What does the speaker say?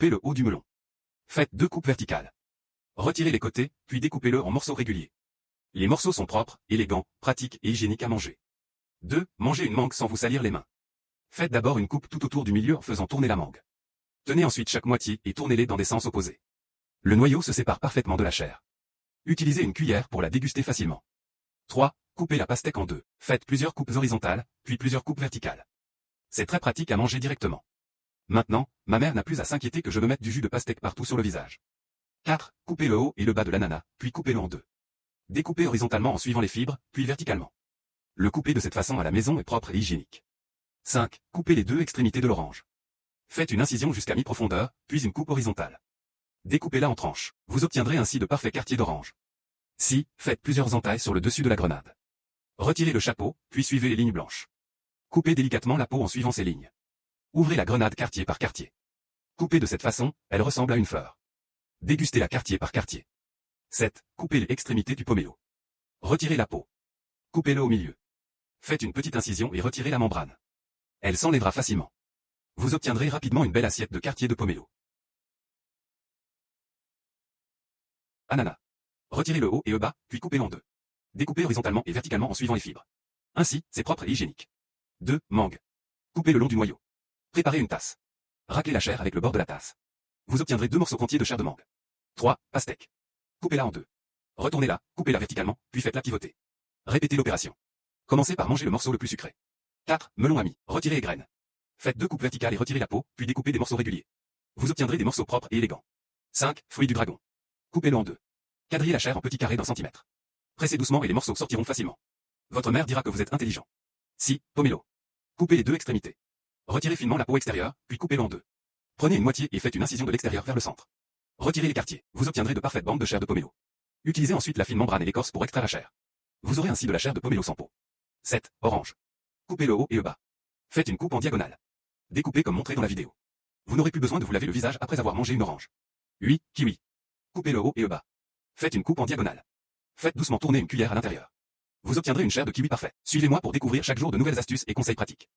Coupez le haut du melon. Faites 2 coupes verticales. Retirez les côtés, puis découpez-le en morceaux réguliers. Les morceaux sont propres, élégants, pratiques et hygiéniques à manger. 2. Mangez une mangue sans vous salir les mains. Faites d'abord une coupe tout autour du milieu en faisant tourner la mangue. Tenez ensuite chaque moitié et tournez-les dans des sens opposés. Le noyau se sépare parfaitement de la chair. Utilisez une cuillère pour la déguster facilement. 3. Coupez la pastèque en 2. Faites plusieurs coupes horizontales, puis plusieurs coupes verticales. C'est très pratique à manger directement. Maintenant, ma mère n'a plus à s'inquiéter que je me mette du jus de pastèque partout sur le visage. 4. Coupez le haut et le bas de l'ananas, puis coupez-le en 2. Découpez horizontalement en suivant les fibres, puis verticalement. Le couper de cette façon à la maison est propre et hygiénique. 5. Coupez les 2 extrémités de l'orange. Faites une incision jusqu'à mi-profondeur, puis une coupe horizontale. Découpez-la en tranches. Vous obtiendrez ainsi de parfaits quartiers d'orange. 6. Faites plusieurs entailles sur le dessus de la grenade. Retirez le chapeau, puis suivez les lignes blanches. Coupez délicatement la peau en suivant ces lignes. Ouvrez la grenade quartier par quartier. Coupée de cette façon, elle ressemble à une fleur. Dégustez-la quartier par quartier. 7. Coupez les extrémités du pomelo. Retirez la peau. Coupez-le au milieu. Faites une petite incision et retirez la membrane. Elle s'enlèvera facilement. Vous obtiendrez rapidement une belle assiette de quartier de pomelo. Ananas. Retirez le haut et le bas, puis coupez-le en 2. Découpez horizontalement et verticalement en suivant les fibres. Ainsi, c'est propre et hygiénique. 2. Mangue. Coupez le long du noyau. Préparez une tasse. Raclez la chair avec le bord de la tasse. Vous obtiendrez 2 morceaux entiers de chair de mangue. 3. Pastèque. Coupez-la en 2. Retournez-la, coupez-la verticalement, puis faites-la pivoter. Répétez l'opération. Commencez par manger le morceau le plus sucré. 4. Melon ami. Retirez les graines. Faites 2 coupes verticales et retirez la peau, puis découpez des morceaux réguliers. Vous obtiendrez des morceaux propres et élégants. 5. Fruits du dragon. Coupez-le en 2. Quadrillez la chair en petits carrés d'1 centimètre. Pressez doucement et les morceaux sortiront facilement. Votre mère dira que vous êtes intelligent. 6. Pomelo. Coupez les 2 extrémités. Retirez finement la peau extérieure, puis coupez-le en 2. Prenez une moitié et faites une incision de l'extérieur vers le centre. Retirez les quartiers. Vous obtiendrez de parfaites bandes de chair de pomelo. Utilisez ensuite la fine membrane et l'écorce pour extraire la chair. Vous aurez ainsi de la chair de pomelo sans peau. 7. Orange. Coupez le haut et le bas. Faites une coupe en diagonale. Découpez comme montré dans la vidéo. Vous n'aurez plus besoin de vous laver le visage après avoir mangé une orange. 8. Kiwi. Coupez le haut et le bas. Faites une coupe en diagonale. Faites doucement tourner une cuillère à l'intérieur. Vous obtiendrez une chair de kiwi parfait. Suivez-moi pour découvrir chaque jour de nouvelles astuces et conseils pratiques.